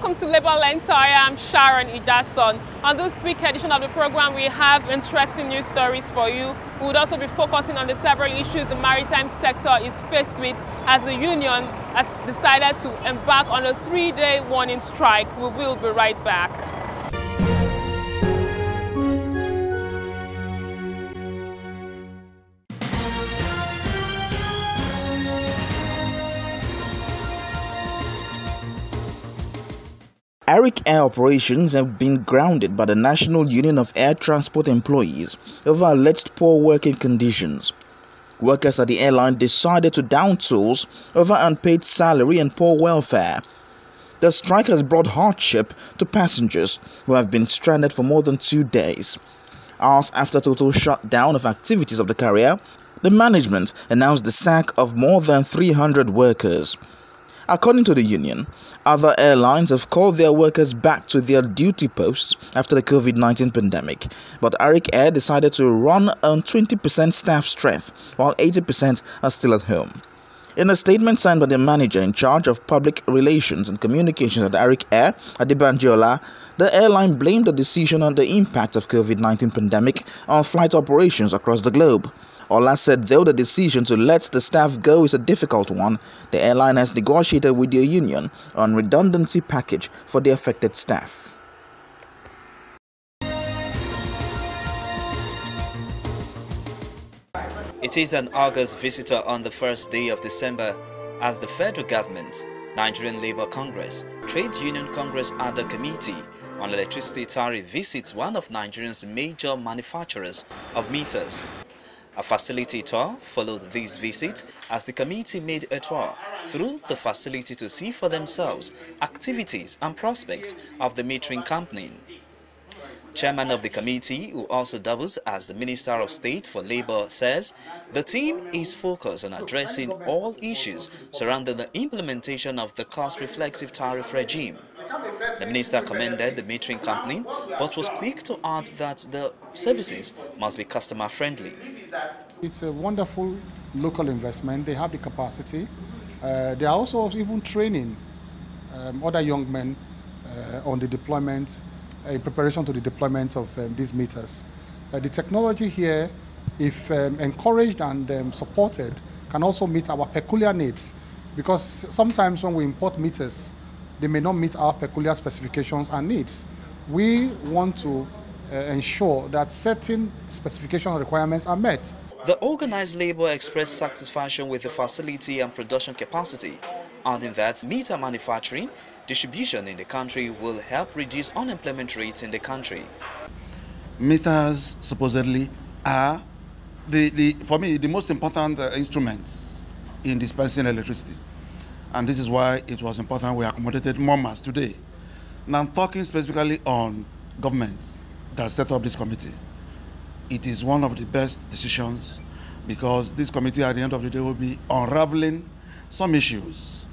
welcome to Labour Lentire. I'm Sharon Ijason. On this week edition of the program, we have interesting news stories for you. We would also be focusing on the several issues the maritime sector is faced with as the union has decided to embark on a 3-day warning strike. We will be right back. Air operations have been grounded by the National Union of Air Transport Employees over alleged poor working conditions. Workers at the airline decided to down tools over unpaid salary and poor welfare. The strike has brought hardship to passengers who have been stranded for more than 2 days. Hours after total shutdown of activities of the carrier, the management announced the sack of more than 300 workers. According to the union, other airlines have called their workers back to their duty posts after the COVID-19 pandemic, but Arik Air decided to run on 20% staff strength, while 80% are still at home. In a statement signed by the manager in charge of public relations and communications at Arik Air, Adebanji Ola, the airline blamed the decision on the impact of COVID-19 pandemic on flight operations across the globe. Ola said though the decision to let the staff go is a difficult one, the airline has negotiated with their union on redundancy package for the affected staff. It is an August visitor on the first day of December as the federal government, Nigerian Labour Congress, Trade Union Congress and the Committee on Electricity Tariff visits one of Nigeria's major manufacturers of meters. A facility tour followed this visit as the committee made a tour through the facility to see for themselves activities and prospects of the metering company. Chairman of the committee, who also doubles as the Minister of State for Labour, says the team is focused on addressing all issues surrounding the implementation of the cost-reflective tariff regime. The minister commended the metering company, but was quick to add that the services must be customer-friendly. It's a wonderful local investment. They have the capacity. They are also even training other young men on the deployment, in preparation to the deployment of these meters. The technology here, if encouraged and supported, can also meet our peculiar needs, because sometimes when we import meters, they may not meet our peculiar specifications and needs. We want to ensure that certain specification requirements are met. The organized labor expressed satisfaction with the facility and production capacity, adding that meter manufacturing, distribution in the country will help reduce unemployment rates in the country. Meters supposedly are, for me, the most important instruments in dispensing electricity. And this is why it was important we accommodated MOMAS today. Now I'm talking specifically on governments that set up this committee. It is one of the best decisions because this committee at the end of the day will be unraveling some issues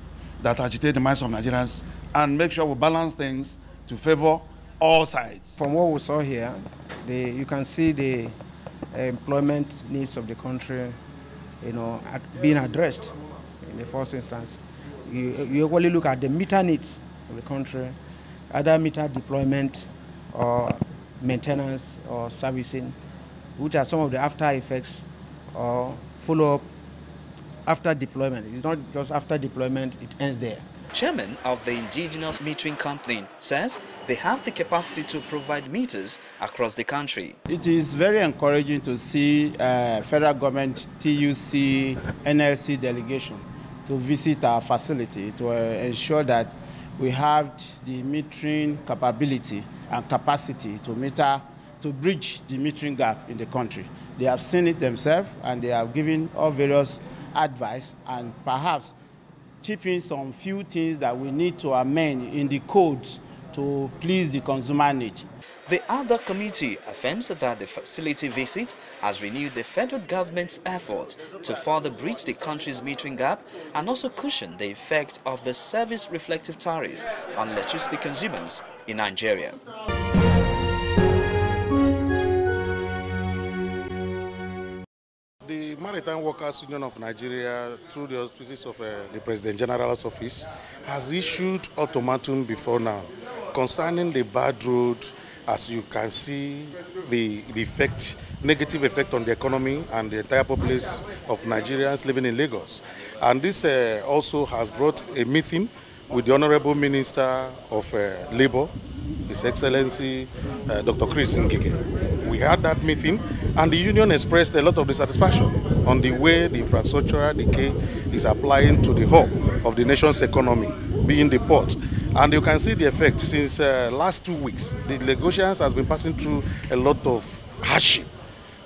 that agitate the minds of Nigerians and make sure we balance things to favor all sides. From what we saw here, you can see the employment needs of the country, being addressed in the first instance. You only look at the meter needs of the country, either meter deployment or maintenance or servicing, which are some of the after effects or follow-up after deployment. It's not just after deployment, it ends there. Chairman of the indigenous metering company says they have the capacity to provide meters across the country. It is very encouraging to see federal government, TUC, NLC delegation to visit our facility to ensure that we have the metering capability and capacity to bridge the metering gap in the country. They have seen it themselves and they have given all various advice and perhaps chip in some few things that we need to amend in the codes to please the consumer need. The ADA committee affirms that the facility visit has renewed the federal government's effort to further bridge the country's metering gap and also cushion the effect of the service reflective tariff on electricity consumers in Nigeria. The Maritime Workers Union of Nigeria, through the auspices of the President General's office, has issued ultimatum before now concerning the bad road. As you can see, the negative effect on the economy and the entire populace of Nigerians living in Lagos. And this also has brought a meeting with the Honorable Minister of Labour, His Excellency Dr. Chris Ngige. We had that meeting, and the union expressed a lot of dissatisfaction on the way the infrastructural decay is applying to the hub of the nation's economy, being the port. And you can see the effect since last 2 weeks. The Lagosians has been passing through a lot of hardship.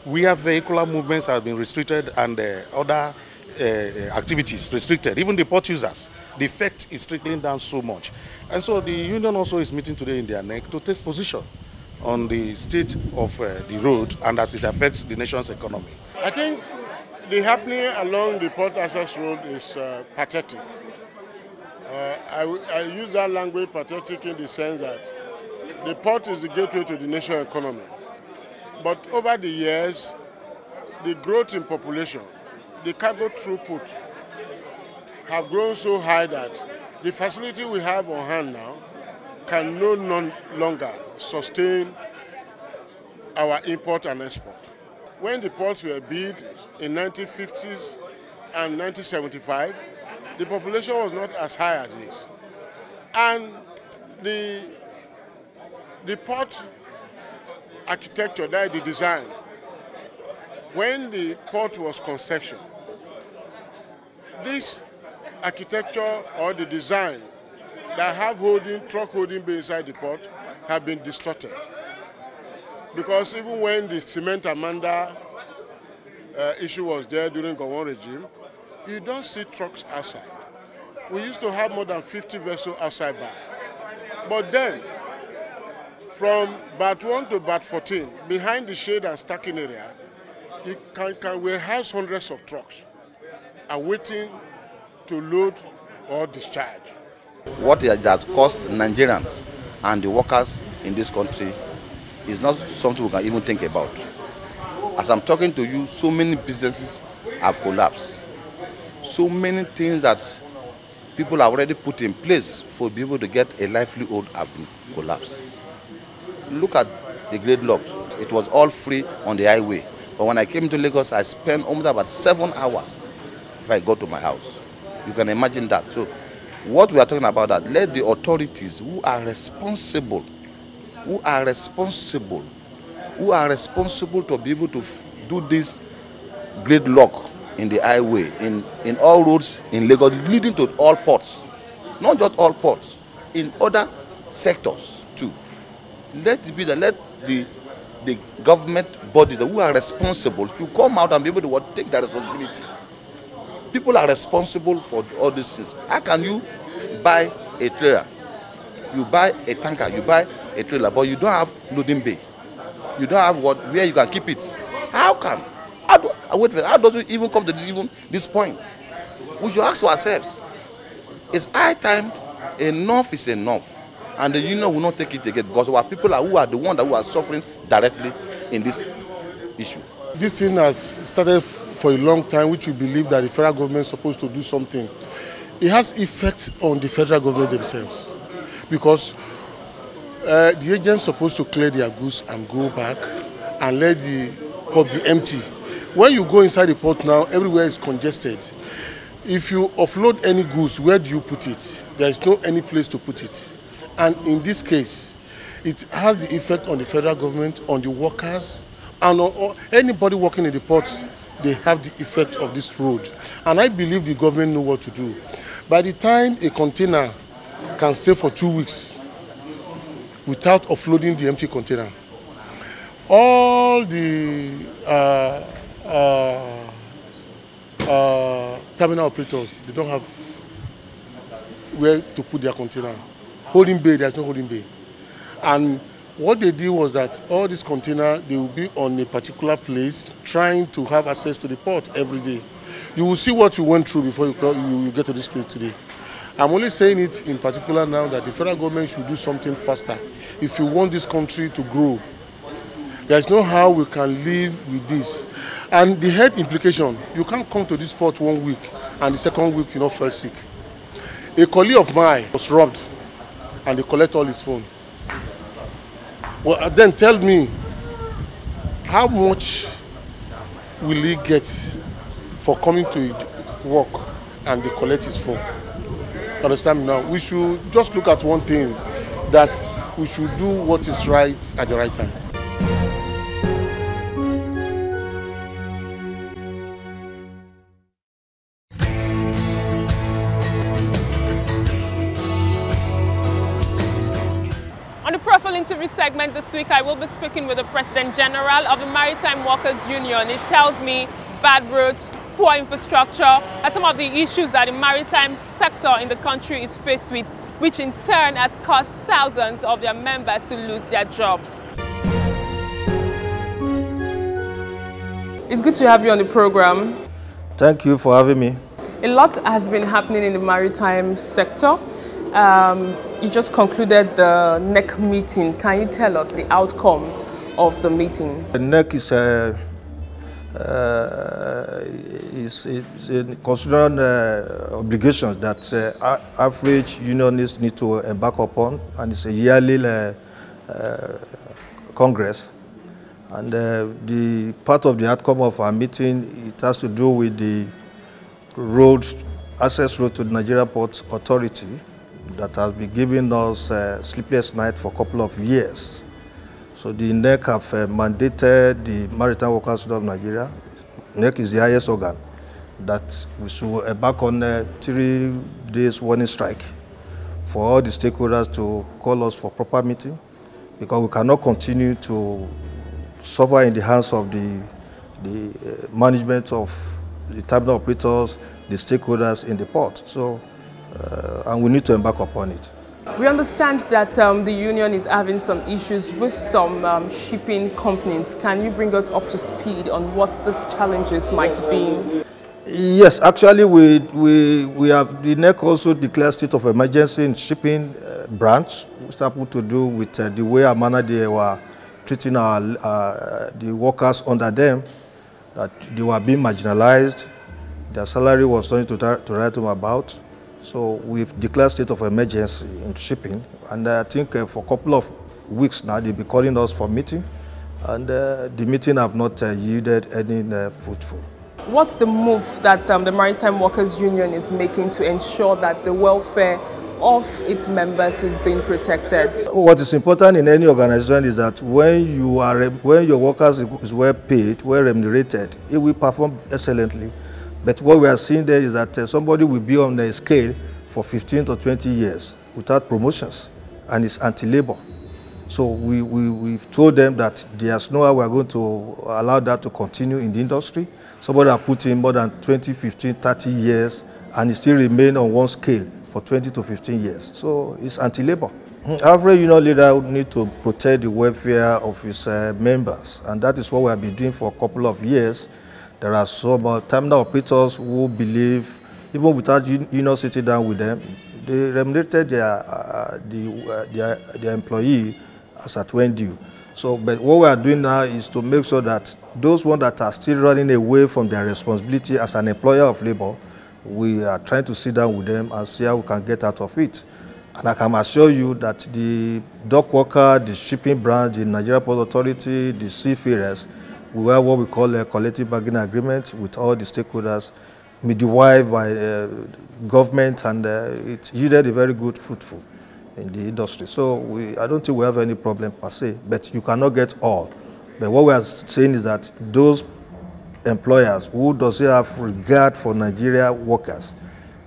Where vehicular movements have been restricted and other activities restricted, even the port users. The effect is trickling down so much. And so the union also is meeting today in their neck to take position on the state of the road and as it affects the nation's economy. I think the happening along the port access road is pathetic. I use that language, pathetic, in the sense that the port is the gateway to the national economy. But over the years, the growth in population, the cargo throughput have grown so high that the facility we have on hand now can no longer sustain our import and export. When the ports were built in 1950s and 1975, the population was not as high as this. And the port architecture, that is the design, when the port was concession, this architecture or the design that have truck holding bay inside the port have been distorted. Because even when the cement Amanda issue was there during Gowon regime, you don't see trucks outside. We used to have more than 50 vessels outside bar. But then, from Bat 1 to Bat 14, behind the shade and stacking area, you can warehouse hundreds of trucks awaiting to load or discharge. What it has cost Nigerians and the workers in this country is not something we can even think about. As I'm talking to you, so many businesses have collapsed. So many things that people have already put in place for people to get a livelihood have been collapsed. Look at the gridlock. It was all free on the highway. But when I came to Lagos, I spent almost about 7 hours if I go to my house. You can imagine that. So what we are talking about, that let the authorities who are responsible to be able to do this gridlock in the highway, in all roads in Lagos, leading to all ports, not just all ports, in other sectors too. Let the government bodies who are responsible to come out and be able to take that responsibility. People are responsible for all these things. How can you buy a trailer? You buy a tanker, you buy a trailer, but you don't have loading bay. You don't have where you can keep it. How does it even come to this point? We should ask ourselves, it's high time enough is enough. And the union will not take it again because our people who are the ones who are suffering directly in this issue. This thing has started for a long time, which we believe that the federal government is supposed to do something. It has effect on the federal government themselves because the agents are supposed to clear their goods and go back and let the port be empty. When you go inside the port now, everywhere is congested. If you offload any goods, where do you put it? There is no any place to put it. And in this case, it has the effect on the federal government, on the workers, and on anybody working in the port. They have the effect of this road. And I believe the government knows what to do. By the time a container can stay for 2 weeks without offloading the empty container, all the terminal operators, they don't have where to put their container. Holding bay, there's no holding bay. And what they did was that all these containers, they will be on a particular place trying to have access to the port every day. You will see what you went through before you get to this place today. I'm only saying it in particular now that the federal government should do something faster. If you want this country to grow, there's no how we can live with this. And the health implication, you can't come to this port 1 week and the second week you not fell sick. A colleague of mine was robbed and they collect all his phone. Well, then tell me, how much will he get for coming to work and they collect his phone? Understand me now? We should just look at one thing, that we should do what is right at the right time. On the profile interview segment this week, I will be speaking with the President General of the Maritime Workers Union. It tells me bad roads, poor infrastructure are some of the issues that the maritime sector in the country is faced with, which in turn has caused thousands of their members to lose their jobs. It's good to have you on the program. Thank you for having me. A lot has been happening in the maritime sector. You just concluded the NEC meeting. Can you tell us the outcome of the meeting? The NEC is considering obligations that average unionists need to embark upon, and it's a yearly congress. And the part of the outcome of our meeting, it has to do with the access road to the Nigeria Ports Authority that has been giving us sleepless night for a couple of years. So the NEC have mandated the Maritime Workers Union of Nigeria. NEC is the highest organ, that we should embark on a 3 days warning strike for all the stakeholders to call us for proper meeting, because we cannot continue to suffer in the hands of the management of the terminal operators, the stakeholders in the port. So, and we need to embark upon it. We understand that the union is having some issues with some shipping companies. Can you bring us up to speed on what these challenges might be? Yes, actually we have, the NEC also declared state of emergency in shipping branch, which happened to do with the way and manner they were treating the workers under them, that they were being marginalized, their salary was nothing to write them about. So we've declared state of emergency in shipping, and I think for a couple of weeks now they'll be calling us for meeting, and the meeting have not yielded any fruitful. What's the move that the Maritime Workers Union is making to ensure that the welfare of its members is being protected? What is important in any organization is that when your workers is well paid, well remunerated, it will perform excellently. But what we are seeing there is that somebody will be on the scale for 15 to 20 years without promotions, and it's anti-labor. So we've told them that there's no way we're going to allow that to continue in the industry. Somebody has put in more than 20, 15, 30 years, and it still remain on one scale for 20 to 15 years. So it's anti-labor. Every union leader need to protect the welfare of his members, and that is what we have been doing for a couple of years. There are some terminal operators who believe, even without union sitting down with them, they remunerated their employee as at when due. So, but what we are doing now is to make sure that those ones that are still running away from their responsibility as an employer of labor, we are trying to sit down with them and see how we can get out of it. And I can assure you that the dock worker, the shipping branch, the Nigeria Port Authority, the seafarers, we have what we call a collective bargaining agreement with all the stakeholders, midwifed by government, and it yielded a very good fruitful in the industry. So I don't think we have any problem per se, but you cannot get all. But what we are saying is that those employers who doesn't have regard for Nigeria workers,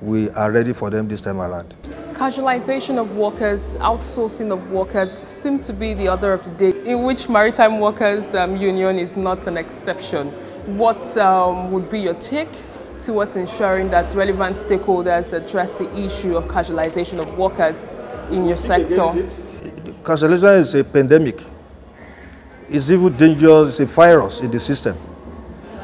we are ready for them this time around. Casualization of workers, outsourcing of workers seem to be the order of the day, in which Maritime Workers Union is not an exception. What would be your take towards ensuring that relevant stakeholders address the issue of casualization of workers in your sector? Casualization is a pandemic. It's even dangerous, it's a virus in the system.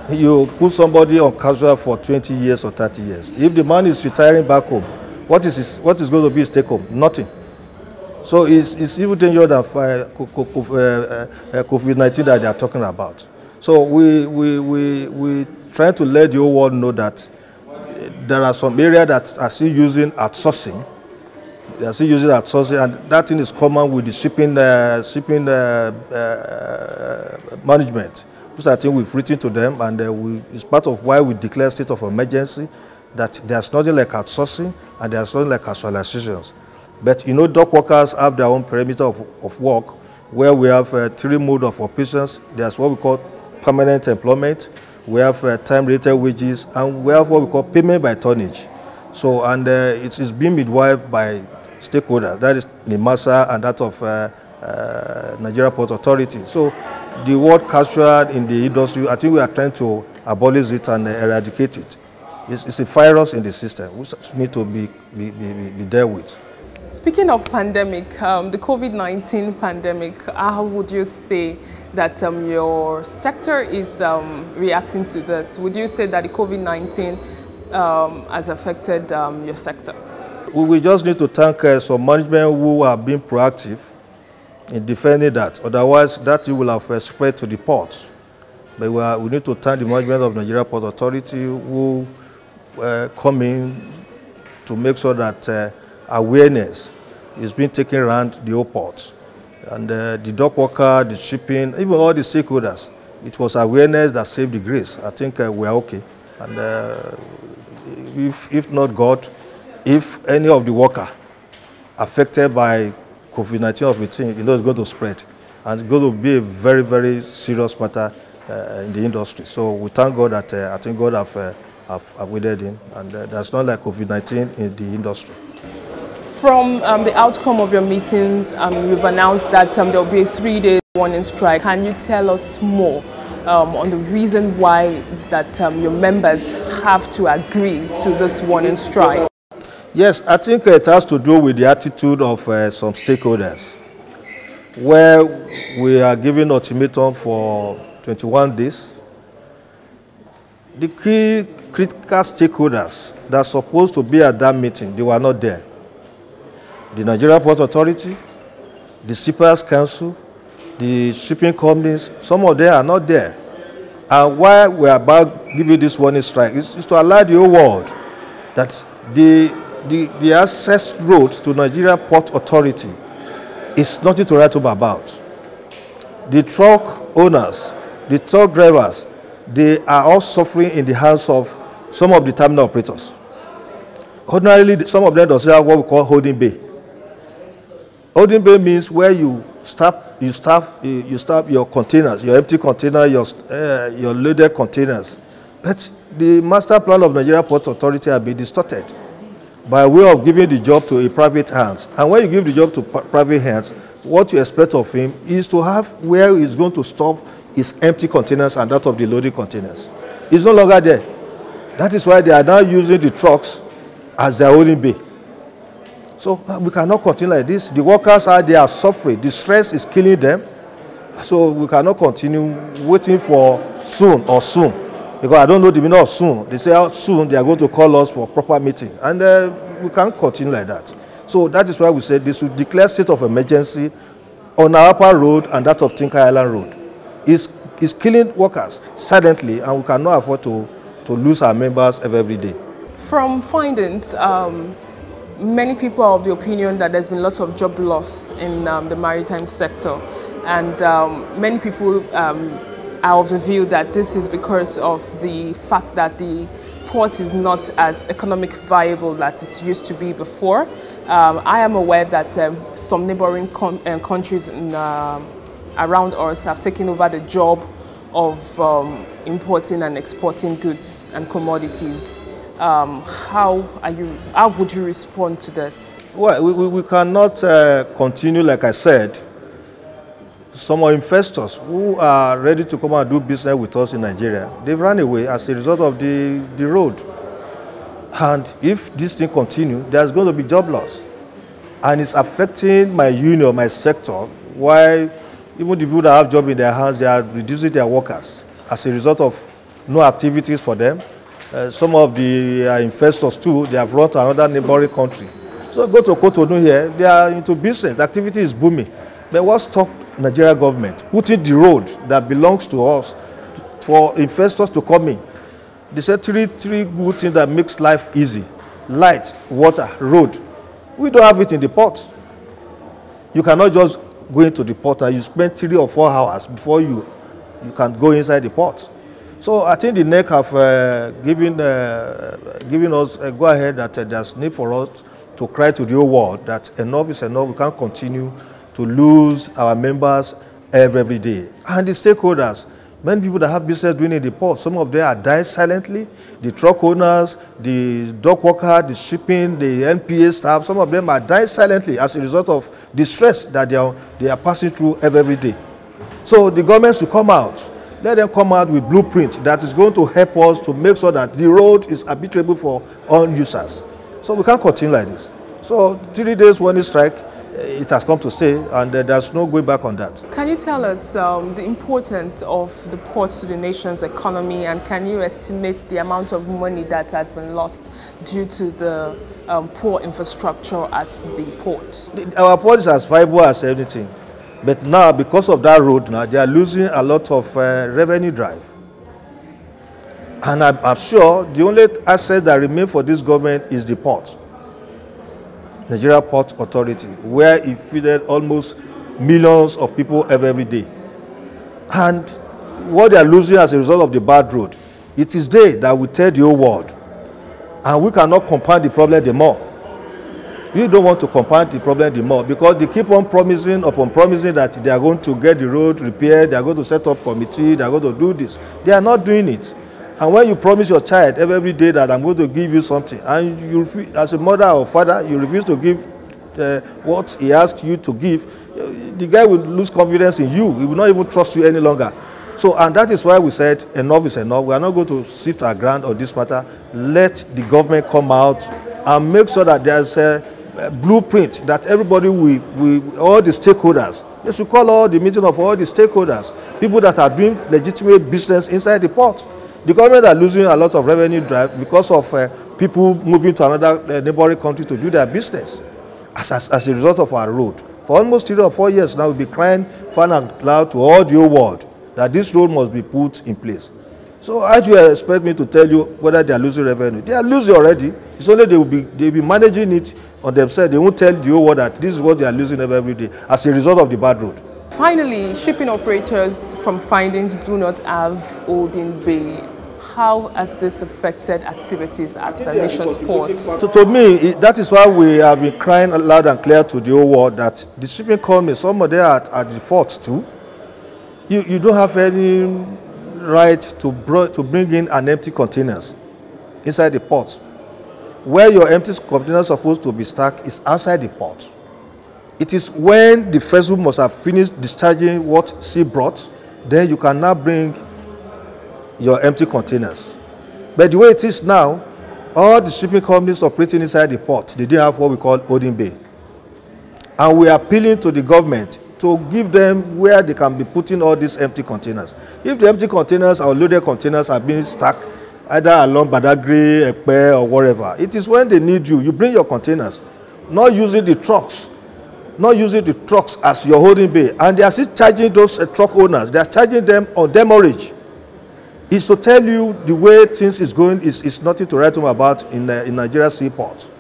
You put somebody on casual for 20 years or 30 years. If the man is retiring back home, what is going to be his take home? Nothing. So it's even dangerous than COVID-19 that they are talking about. So we try to let the whole world know that there are some areas that are still using outsourcing. They are still using outsourcing, and that thing is common with the shipping management. Which I think we've written to them, and it's part of why we declare state of emergency, that there's nothing like outsourcing and there's nothing like casualizations. But you know, dock workers have their own perimeter of work, where we have 3 modes of operations. There's what we call permanent employment, we have time-related wages, and we have what we call payment by tonnage. So, and it's being midwifed by stakeholders, that is NIMASA and that of Nigeria Port Authority. So the word casual in the industry, I think we are trying to abolish it and eradicate it. It's a virus in the system which needs to be dealt with. Speaking of pandemic, the COVID-19 pandemic, how would you say that your sector is reacting to this? Would you say that the COVID-19 has affected your sector? We just need to thank some management who are being proactive in defending that. Otherwise, that will have spread to the ports. But we need to thank the management of Nigeria Port Authority who come in to make sure that awareness is being taken around the whole port. And the dock worker, the shipping, even all the stakeholders, it was awareness that saved the grace. I think we are okay. And if not God, if any of the worker affected by COVID-19 of 18, you know, it's going to spread. And it's going to be a very, very serious matter in the industry. So we thank God that I think God have waded in, and there's not like COVID-19 in the industry. From the outcome of your meetings, you've announced that there will be a 3-day warning strike. Can you tell us more on the reason why that your members have to agree to this warning strike? Yes, I think it has to do with the attitude of some stakeholders, where we are giving ultimatum for 21 days. The key critical stakeholders that are supposed to be at that meeting, they were not there. The Nigeria Port Authority, the Shippers Council, the shipping companies, some of them are not there. And why we are about giving this warning strike is to allow the whole world that the access roads to Nigeria Port Authority is nothing to write home about. The truck owners, the truck drivers, they are all suffering in the hands of some of the terminal operators. Ordinarily, some of them don't have what we call holding bay. Holding bay means where you stop your containers, your empty container, your loaded containers. But the master plan of Nigeria Port Authority has been distorted by way of giving the job to a private hands. And when you give the job to private hands, what you expect of him is to have where he's going to stop his empty containers and that of the loaded containers. It's no longer there. That is why they are now using the trucks as their holding bay. So we cannot continue like this. The workers are there suffering. The stress is killing them. So we cannot continue waiting for soon. Because I don't know the meaning of soon. They say soon they are going to call us for a proper meeting. And we can't continue like that. So that is why we said this should declare state of emergency on our upper road and that of Tinker Island Road. It's killing workers silently, and we cannot afford to lose our members every day. From findings, many people are of the opinion that there's been lots of job loss in the maritime sector, and many people are of the view that this is because of the fact that the port is not as economic viable as it used to be before. I am aware that some neighboring countries around us have taken over the job of importing and exporting goods and commodities. How would you respond to this? Well, we cannot continue, like I said. Some investors who are ready to come and do business with us in Nigeria, they've run away as a result of the road. And if this thing continues, there's going to be job loss. And it's affecting my union, my sector, while even the people that have jobs in their hands, they are reducing their workers as a result of no activities for them. Some of the investors too, they have run to another neighboring country. So go to Cotonou here, they are into business, the activity is booming. But what stopped Nigeria government putting the road that belongs to us for investors to come in. They said three good things that makes life easy: light, water, road. We don't have it in the port. You cannot just go into the port and you spend 3 or 4 hours before you can go inside the port. So I think the NEC have given us a go-ahead that there's need for us to cry to the whole world that enough is enough. We can't continue to lose our members every day. And the stakeholders, many people that have business doing in the port, some of them are dying silently. The truck owners, the dock worker, the shipping, the NPA staff, some of them are dying silently as a result of the stress that they are passing through every day. So the government should come out. Let them come out with blueprint that is going to help us to make sure that the road is habitable for all users. So we can't continue like this. So 3 days warning strike, it has come to stay, and there's no going back on that. Can you tell us the importance of the port to the nation's economy, and can you estimate the amount of money that has been lost due to the poor infrastructure at the port? Our port is as viable as anything. But now, because of that road, now they are losing a lot of revenue drive. And I'm sure the only asset that remains for this government is the port, Nigeria Port Authority, where it feeded almost millions of people every day. And what they are losing as a result of the bad road, it is they that will tell the whole world. And we cannot compound the problem the more. We don't want to compound the problem the more because they keep on promising upon promising that they are going to get the road repaired, they are going to set up committee, they are going to do this. They are not doing it. And when you promise your child every day that I'm going to give you something, and you, as a mother or father, you refuse to give what he asks you to give, the guy will lose confidence in you. He will not even trust you any longer. So, and that is why we said enough is enough. We are not going to sift our ground on this matter. Let the government come out and make sure that there's a blueprint that everybody all the stakeholders, they should call all the meeting of all the stakeholders, people that are doing legitimate business inside the port. The government are losing a lot of revenue drive because of people moving to another neighboring country to do their business as a result of our road. For almost 3 or 4 years now, we'll be crying fan and loud to all the whole world that this road must be put in place. So how do you expect me to tell you whether they are losing revenue? They are losing already. It's only they'll be managing it on themselves. They won't tell the whole world that this is what they are losing every day as a result of the bad road. Finally, shipping operators from findings do not have holding bay. How has this affected activities at the nation's ports? So to me, that is why we have been crying loud and clear to the whole world that the shipping companies, some of them are at the fault too. You don't have any right to bring in an empty containers inside the port. Where your empty containers are supposed to be stacked is outside the port. It is when the vessel must have finished discharging what she brought, then you can now bring your empty containers. But the way it is now, all the shipping companies operating inside the port, they didn't have what we call holding bay. And we are appealing to the government to give them where they can be putting all these empty containers. If the empty containers or loaded containers are being stacked either along Badagry, Ekpe, or wherever, it is when they need you, you bring your containers, not using the trucks as your holding bay. And they are still charging those truck owners, they are charging them on demurrage. It's to tell you the way things is going is nothing to write home about in Nigeria seaports.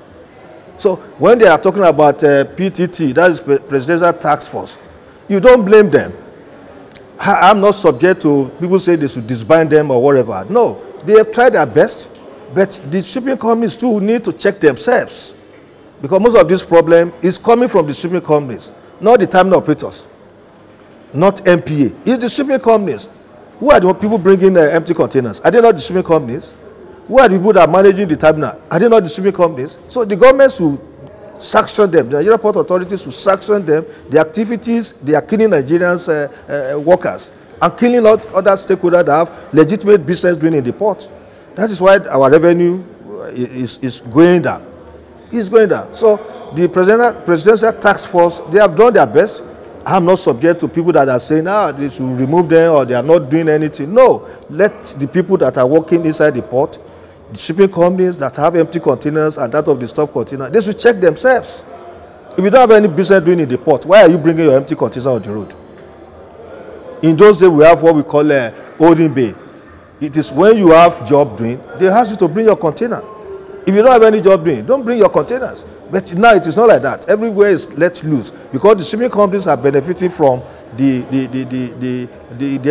So when they are talking about PTT, that is Presidential Task Force, you don't blame them. I'm not subject to people say they should disband them or whatever. No, they have tried their best, but the shipping companies too need to check themselves. Because most of this problem is coming from the shipping companies, not the terminal operators, not MPA. It's the shipping companies. Who are the people bringing empty containers? Are they not the shipping companies? Who are the people that are managing the terminal? Are they not the shipping companies? So the government should sanction them. The Nigeria Port Authority should sanction them. The activities, they are killing Nigerians workers and killing other stakeholders that have legitimate business doing in the port. That is why our revenue is going down. It's going down. So the Presidential Task Force, they have done their best. I'm not subject to people that are saying, they should remove them or they are not doing anything. No, let the people that are working inside the port, the shipping companies that have empty containers and that of the stuff container, they should check themselves. If you don't have any business doing in the port, why are you bringing your empty container on the road? In those days, we have what we call a holding bay. It is when you have job doing, they ask you to bring your container. If you don't have any job doing, don't bring your containers. But now it is not like that. Everywhere is let loose because the shipping companies are benefiting from the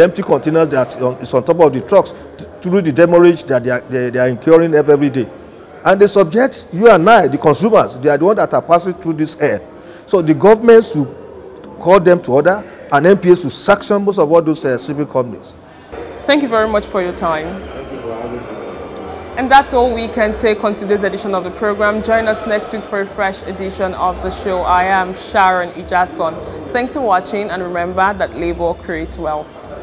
empty containers that is on top of the trucks through the demurrage that they are incurring every day. And they subject you and I, the consumers, they are the ones that are passing through this air. So the government should call them to order and NPA should sanction most of all those shipping companies. Thank you very much for your time. Thank you for having me. And that's all we can take on today's edition of the program. Join us next week for a fresh edition of the show. I am Sharon Ijason. Thanks for watching, and remember that labor creates wealth.